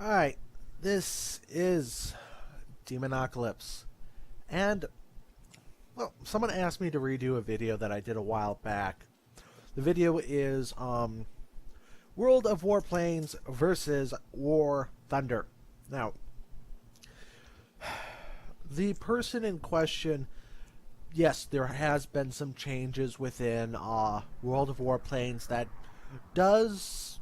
Alright, this is Demonocolips. And, well, someone asked me to redo a video that I did a while back. The video is World of Warplanes versus War Thunder. Now, the person in question, yes, there has been some changes within World of Warplanes that does,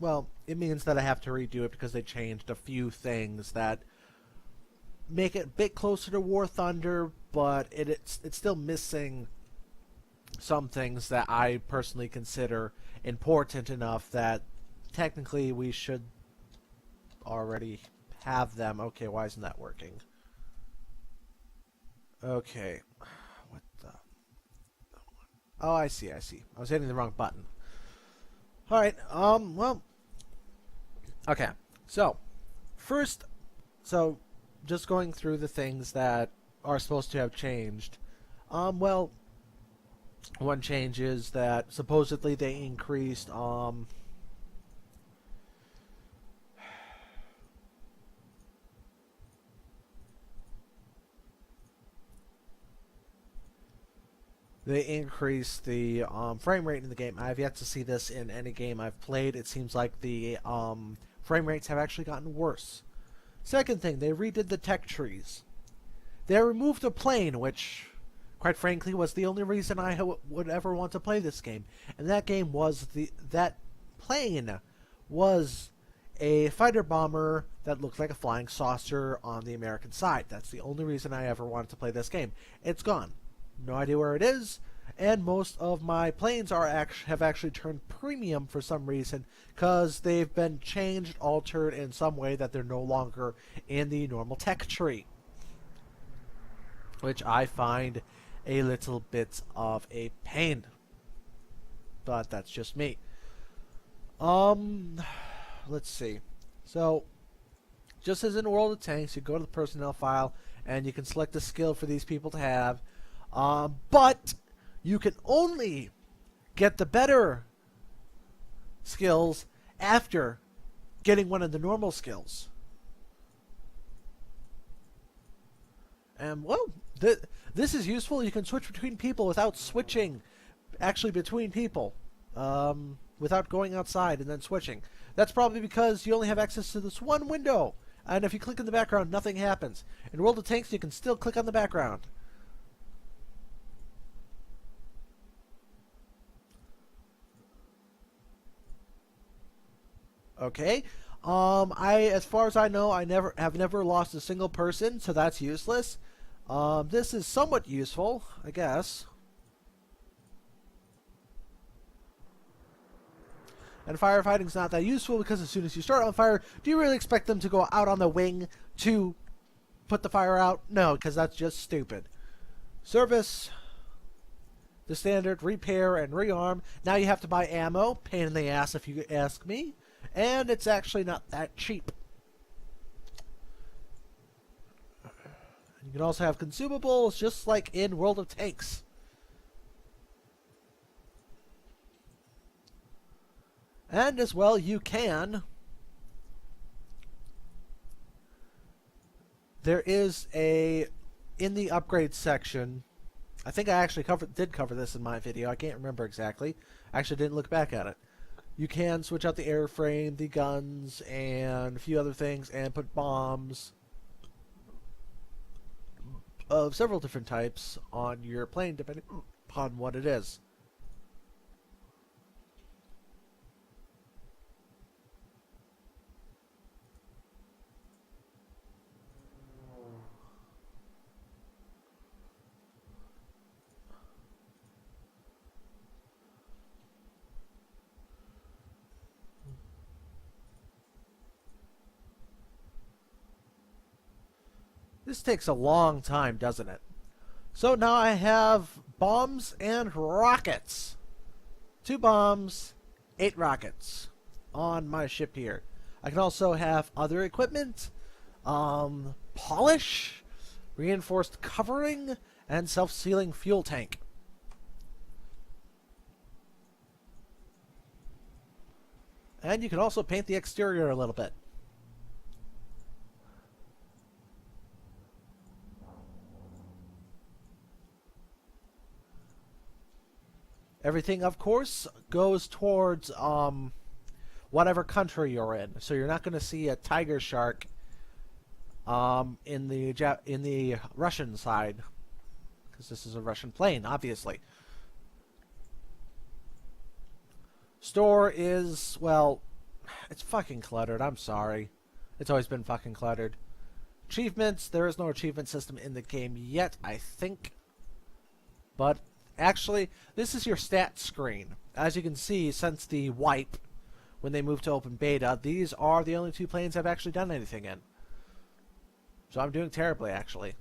well, it means that I have to redo it because they changed a few things that make it a bit closer to War Thunder, but it's still missing some things that I personally consider important enough that technically we should already have them. Okay, why isn't that working? Okay. What the? Oh, I see. I was hitting the wrong button. Alright, well. Okay, so, first, just going through the things that are supposed to have changed. Well, one change is that supposedly they increased, the frame rate in the game. I've yet to see this in any game I've played. It seems like the frame rates have actually gotten worse. Second thing, they redid the tech trees. They removed a plane, which, quite frankly, was the only reason I would ever want to play this game. And that game was that plane was a fighter bomber that looked like a flying saucer on the American side. That's the only reason I ever wanted to play this game. It's gone. No idea where it is, and most of my planes have actually turned premium for some reason because they've been changed, altered in some way that they're no longer in the normal tech tree, which I find a little bit of a pain, but that's just me. Let's see. So, just as in World of Tanks, you go to the personnel file and you can select a skill for these people to have. But you can only get the better skills after getting one of the normal skills. And, well, this is useful. You can switch between people without switching, actually between people, without going outside and then switching. That's probably because you only have access to this one window. And if you click in the background, nothing happens. In World of Tanks, you can still click on the background. Okay. As far as I know, I have never lost a single person, so that's useless. This is somewhat useful, I guess. And firefighting's not that useful because as soon as you start on fire, do you really expect them to go out on the wing to put the fire out? No, because that's just stupid. Service, the standard, repair, and rearm. Now you have to buy ammo. Pain in the ass if you ask me. And it's actually not that cheap. You can also have consumables, just like in World of Tanks. And as well, you can. There is in the upgrade section, I think I actually did cover this in my video. I can't remember exactly. I actually didn't look back at it. You can switch out the airframe, the guns, and a few other things, and put bombs of several different types on your plane, depending upon what it is. This takes a long time, doesn't it? So now I have bombs and rockets. 2 bombs, 8 rockets on my ship here. I can also have other equipment, polish, reinforced covering, and self-sealing fuel tank. And you can also paint the exterior a little bit. Everything, of course, goes towards whatever country you're in. So you're not going to see a tiger shark in the Russian side, because this is a Russian plane, obviously. Store is, well, it's fucking cluttered. I'm sorry. It's always been fucking cluttered. Achievements, there is no achievement system in the game yet, I think. But actually, this is your stats screen. As you can see, since the wipe, when they moved to open beta, these are the only 2 planes I've actually done anything in. So I'm doing terribly, actually.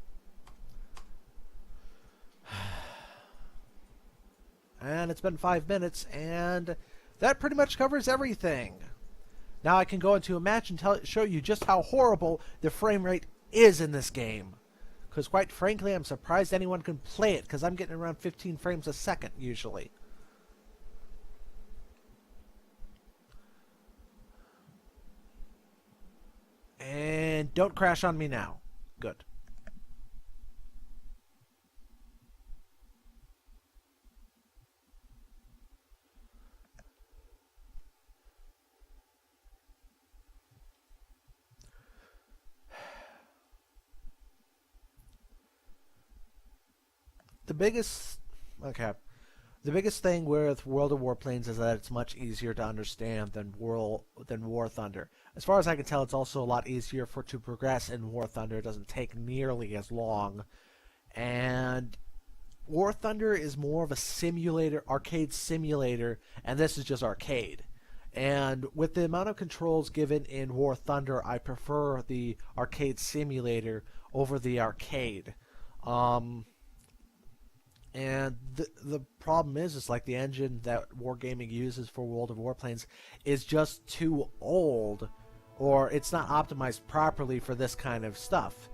And it's been 5 minutes, and that pretty much covers everything. Now I can go into a match and show you just how horrible the frame rate is in this game. Because quite frankly, I'm surprised anyone can play it, because I'm getting around 15 frames a second, usually. And don't crash on me now. Good. The biggest thing with World of Warplanes is that it's much easier to understand than War Thunder. As far as I can tell, it's also a lot easier to progress in War Thunder. It doesn't take nearly as long. And War Thunder is more of a simulator, arcade simulator, and this is just arcade. And with the amount of controls given in War Thunder, I prefer the arcade simulator over the arcade. And the problem is like the engine that Wargaming uses for World of Warplanes is just too old, or it's not optimized properly for this kind of stuff.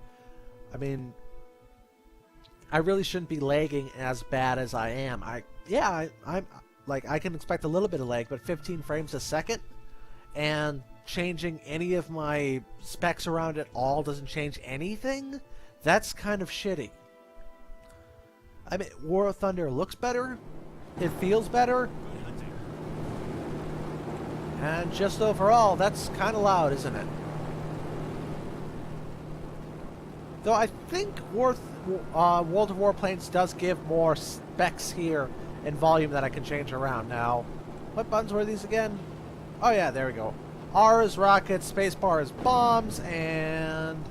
I mean, I really shouldn't be lagging as bad as I am. I'm like, I can expect a little bit of lag, but 15 frames a second and changing any of my specs around at all doesn't change anything? That's kind of shitty. I mean, War of Thunder looks better, it feels better, and just overall, that's kind of loud, isn't it? Though I think World of Warplanes does give more specs here and volume that I can change around. Now, what buttons were these again? Oh yeah, there we go. R is rockets, spacebar is bombs, and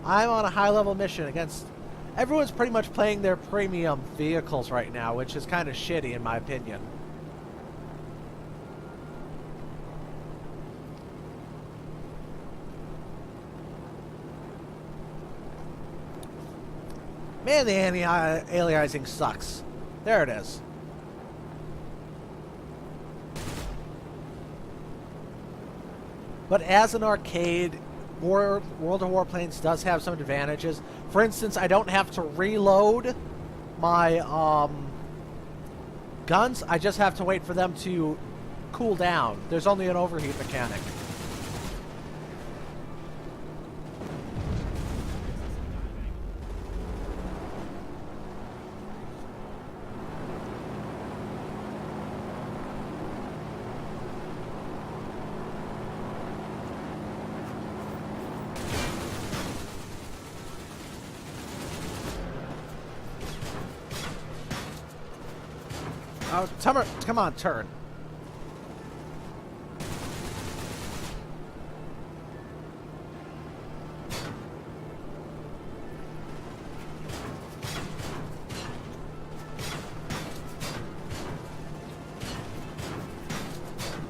I'm on a high-level mission against... Everyone's pretty much playing their premium vehicles right now, which is kind of shitty in my opinion. Man, the anti-aliasing sucks. There it is. But as an arcade, World of Warplanes does have some advantages. For instance, I don't have to reload my guns. I just have to wait for them to cool down. There's only an overheat mechanic. Oh, come on, turn.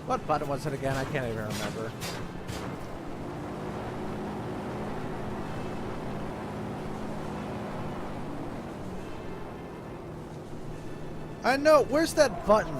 What button was it again? I can't even remember. I know, where's that button?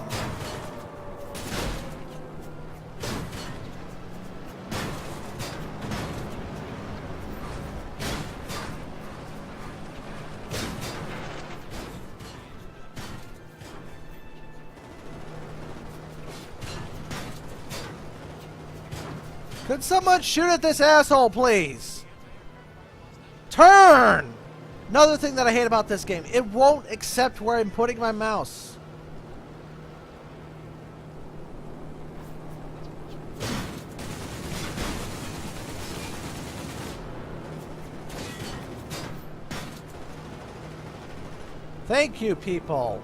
Could someone shoot at this asshole, please? Turn! Another thing that I hate about this game, it won't accept where I'm putting my mouse. Thank you, people.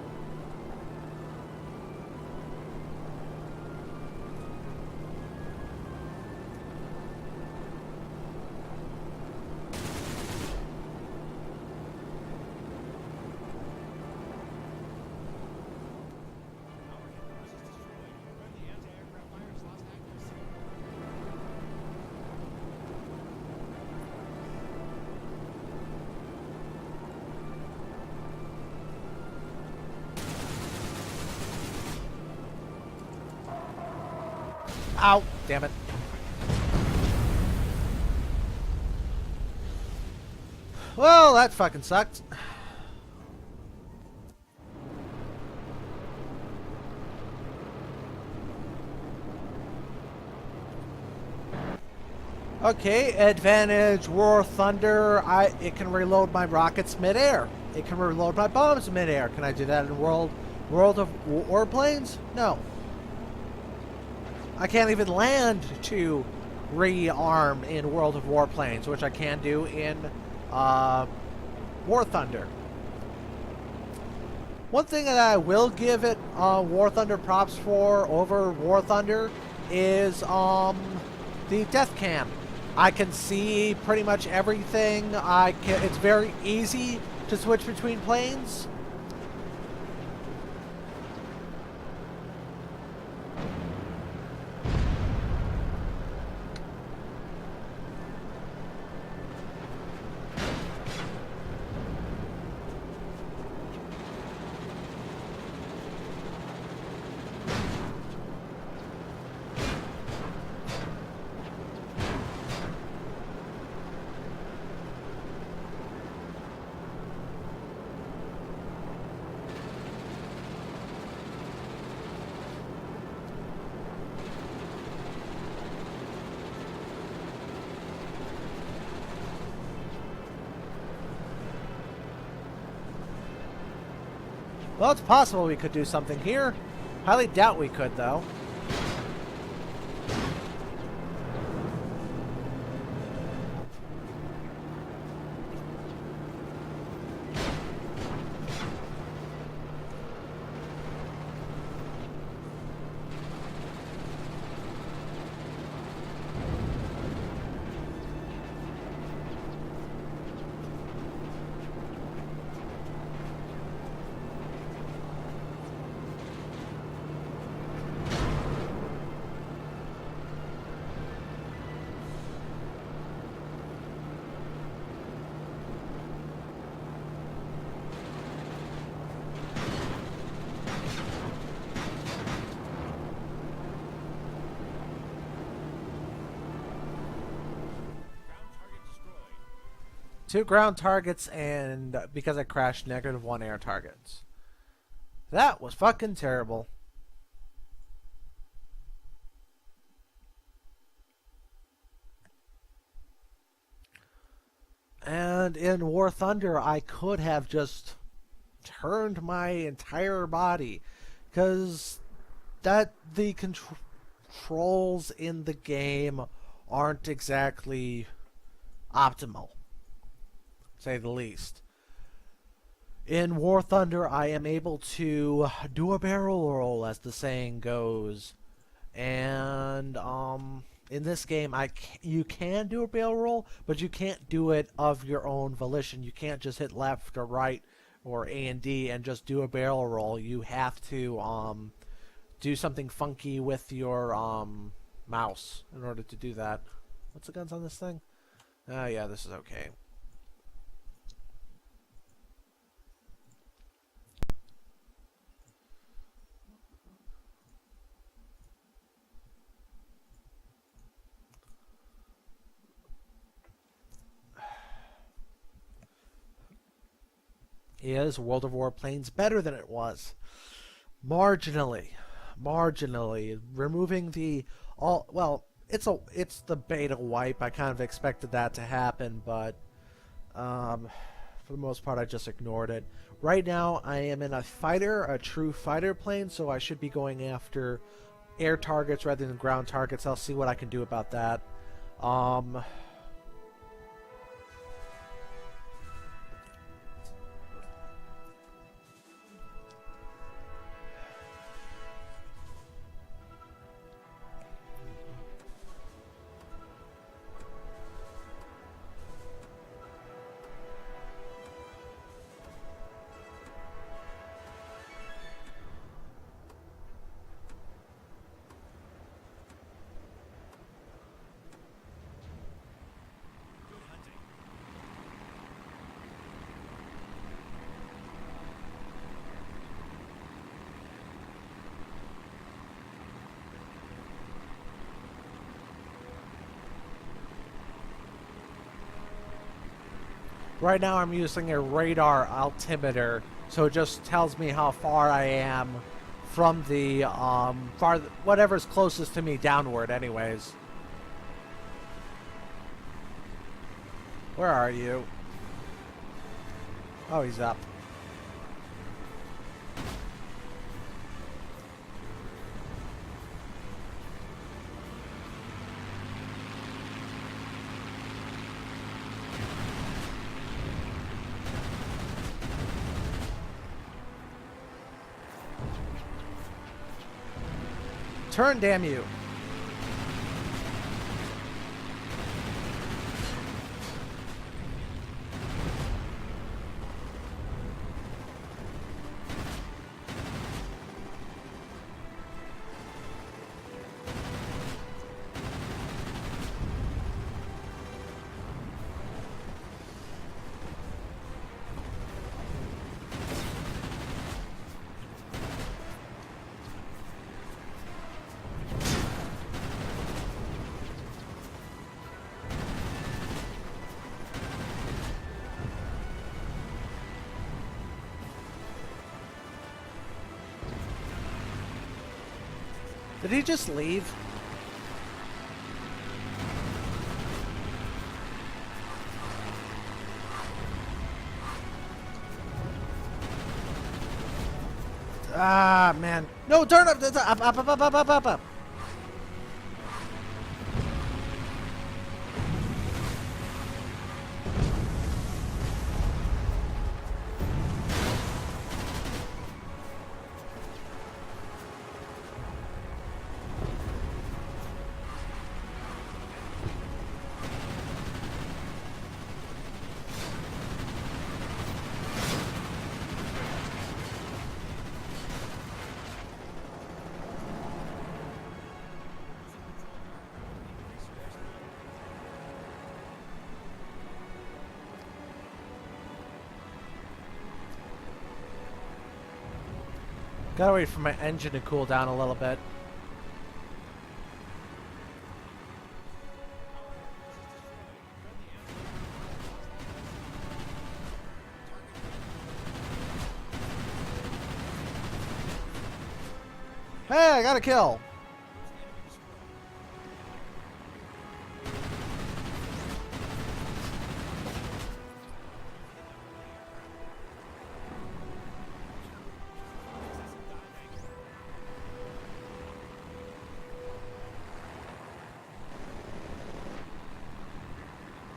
Ow, damn it. Well, that fucking sucked. Okay, advantage, War Thunder. It can reload my rockets midair. It can reload my bombs midair. Can I do that in World of Warplanes? No. I can't even land to rearm in World of Warplanes, which I can do in War Thunder. One thing that I will give it War Thunder props for over War Thunder is the death cam. I can see pretty much everything. It's very easy to switch between planes. Well, it's possible we could do something here. Highly doubt we could, though. Two ground targets, and because I crashed, -1 air targets. That was fucking terrible. And in War Thunder, I could have just turned my entire body, because the controls in the game aren't exactly optimal, say the least. In War Thunder, I am able to do a barrel roll, as the saying goes. And in this game, you can do a barrel roll, but you can't do it of your own volition. You can't just hit left or right or A and D and just do a barrel roll. You have to do something funky with your mouse in order to do that. What's the guns on this thing? Oh yeah, this is okay. Is World of Warplanes better than it was? Marginally. Removing the well, it's the beta wipe. I kind of expected that to happen, but for the most part, I just ignored it. Right now, I am in a fighter, a true fighter plane, so I should be going after air targets rather than ground targets. I'll see what I can do about that. Right now I'm using a radar altimeter, so it just tells me how far I am from the, whatever's closest to me downward anyways. Where are you? Oh, he's up. Turn, damn you. Did he just leave? Ah, man. No, turn up, up. Gotta wait for my engine to cool down a little bit. Hey, I got a kill.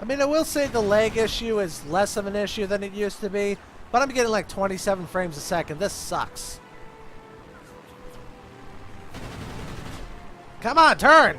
I mean, I will say the lag issue is less of an issue than it used to be, but I'm getting like 27 frames a second. This sucks. Come on, turn!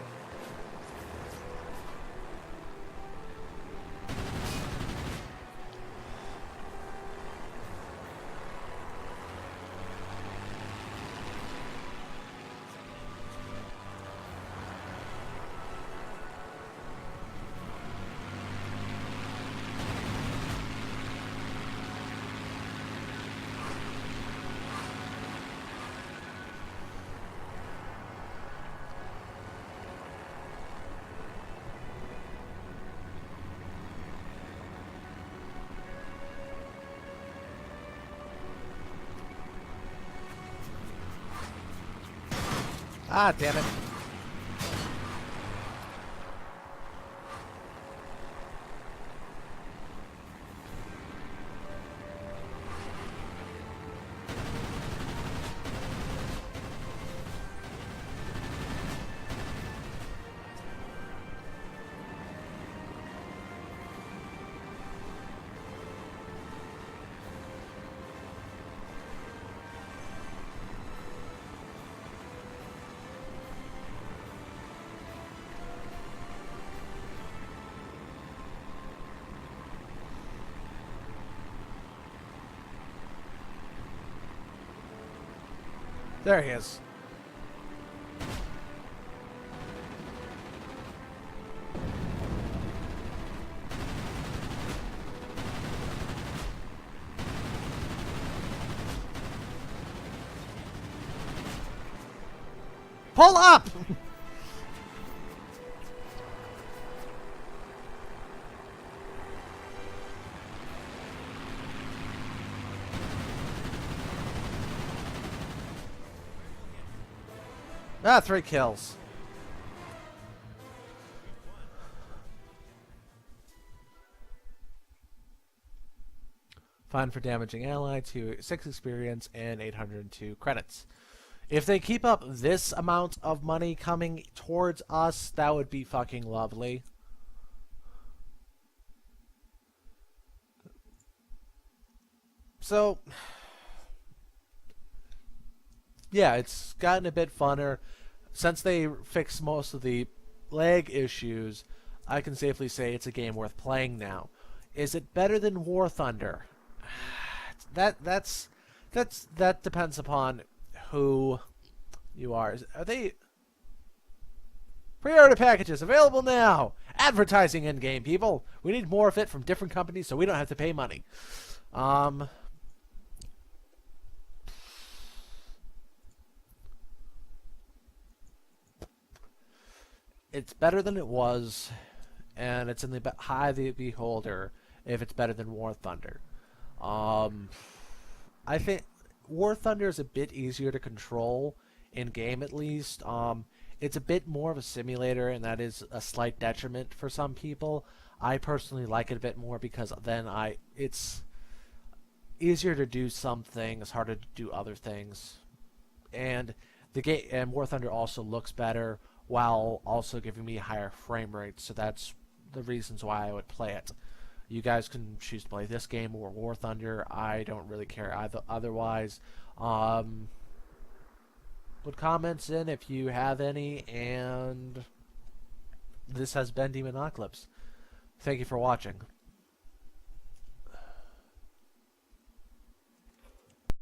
Ah, damn it. There he is. Pull up! Ah, 3 kills. Fine for damaging ally, 6 experience, and 802 credits. If they keep up this amount of money coming towards us, that would be fucking lovely. So, yeah, it's gotten a bit funner. Since they fixed most of the lag issues, I can safely say it's a game worth playing now. Is it better than War Thunder? That depends upon who you are. Are they pre-order packages available now? Advertising in game, people. We need more of it from different companies so we don't have to pay money. It's better than it was, and it's in the high of the beholder if it's better than War Thunder. I think War Thunder is a bit easier to control in game, at least. It's a bit more of a simulator, and that is a slight detriment for some people. I personally like it a bit more because then it's easier to do some things, harder to do other things, and the game and War Thunder also looks better while also giving me higher frame rates. So that's the reasons why I would play it. You guys can choose to play this game or War Thunder. I don't really care either. Otherwise, put comments in if you have any. And this has been Demonocolips. Thank you for watching.